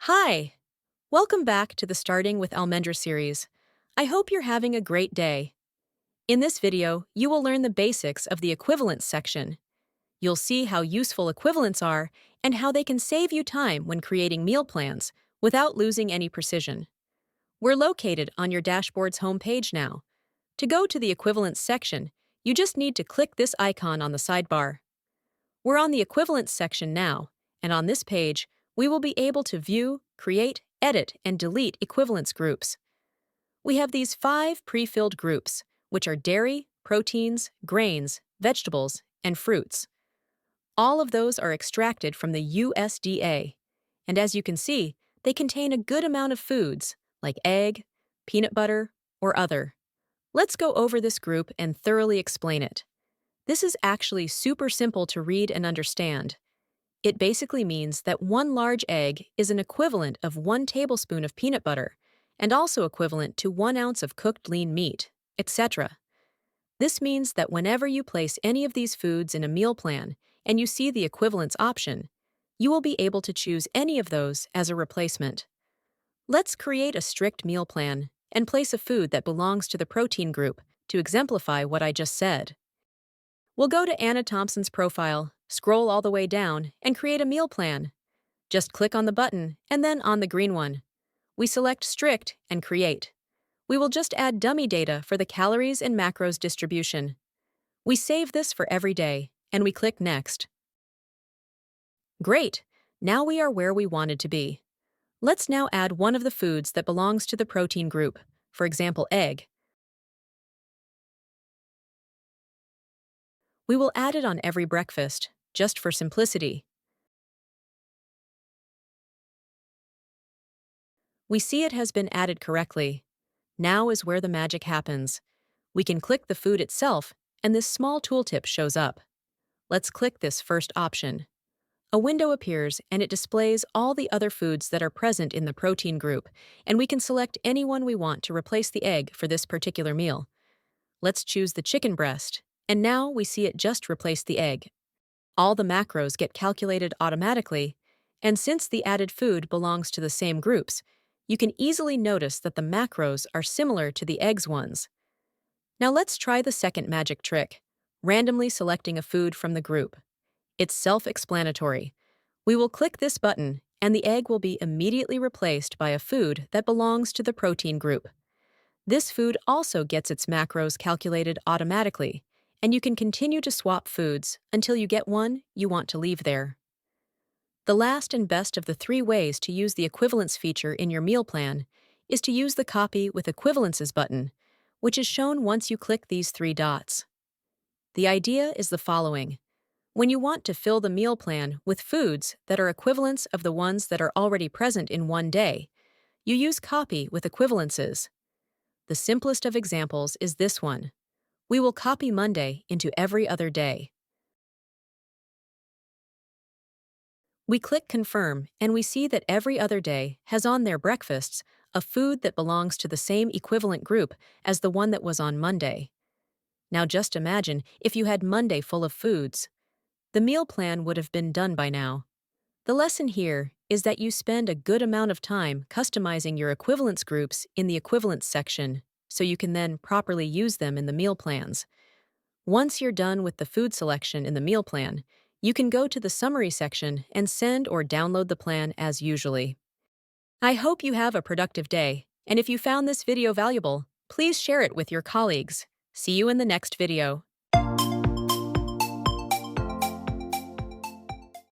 Hi! Welcome back to the Starting with Almendra series. I hope you're having a great day. In this video, you will learn the basics of the equivalence section. You'll see how useful equivalents are and how they can save you time when creating meal plans without losing any precision. We're located on your dashboard's home page now. To go to the equivalence section, you just need to click this icon on the sidebar. We're on the equivalence section now, and on this page, we will be able to view, create, edit, and delete equivalence groups. We have these 5 pre-filled groups, which are dairy, proteins, grains, vegetables, and fruits. All of those are extracted from the USDA, and as you can see, they contain a good amount of foods, like egg, peanut butter, or other. Let's go over this group and thoroughly explain it. This is actually super simple to read and understand. It basically means that one large egg is an equivalent of 1 tablespoon of peanut butter, and also equivalent to 1 ounce of cooked lean meat, etc. This means that whenever you place any of these foods in a meal plan and you see the equivalence option, you will be able to choose any of those as a replacement. Let's create a strict meal plan and place a food that belongs to the protein group to exemplify what I just said. We'll go to Anna Thompson's profile, scroll all the way down, and create a meal plan. Just click on the button and then on the green one. We select Strict and Create. We will just add dummy data for the calories and macros distribution. We save this for every day, and we click Next. Great! Now we are where we wanted to be. Let's now add one of the foods that belongs to the protein group, for example, egg. We will add it on every breakfast, just for simplicity. We see it has been added correctly. Now is where the magic happens. We can click the food itself, and this small tooltip shows up. Let's click this first option. A window appears and it displays all the other foods that are present in the protein group, and we can select any one we want to replace the egg for this particular meal. Let's choose the chicken breast, and now we see it just replace the egg. All the macros get calculated automatically, and since the added food belongs to the same groups, you can easily notice that the macros are similar to the eggs ones. Now let's try the second magic trick, randomly selecting a food from the group. It's self-explanatory. We will click this button, and the egg will be immediately replaced by a food that belongs to the protein group. This food also gets its macros calculated automatically, and you can continue to swap foods until you get one you want to leave there. The last and best of the 3 ways to use the equivalence feature in your meal plan is to use the Copy with Equivalences button, which is shown once you click these 3 dots. The idea is the following. When you want to fill the meal plan with foods that are equivalents of the ones that are already present in one day, you use Copy with Equivalences. The simplest of examples is this one. We will copy Monday into every other day. We click Confirm, and we see that every other day has on their breakfasts a food that belongs to the same equivalent group as the one that was on Monday. Now just imagine if you had Monday full of foods. The meal plan would have been done by now. The lesson here is that you spend a good amount of time customizing your equivalence groups in the equivalence section, so you can then properly use them in the meal plans. Once you're done with the food selection in the meal plan, you can go to the summary section and send or download the plan as usually. I hope you have a productive day, and if you found this video valuable, please share it with your colleagues. See you in the next video.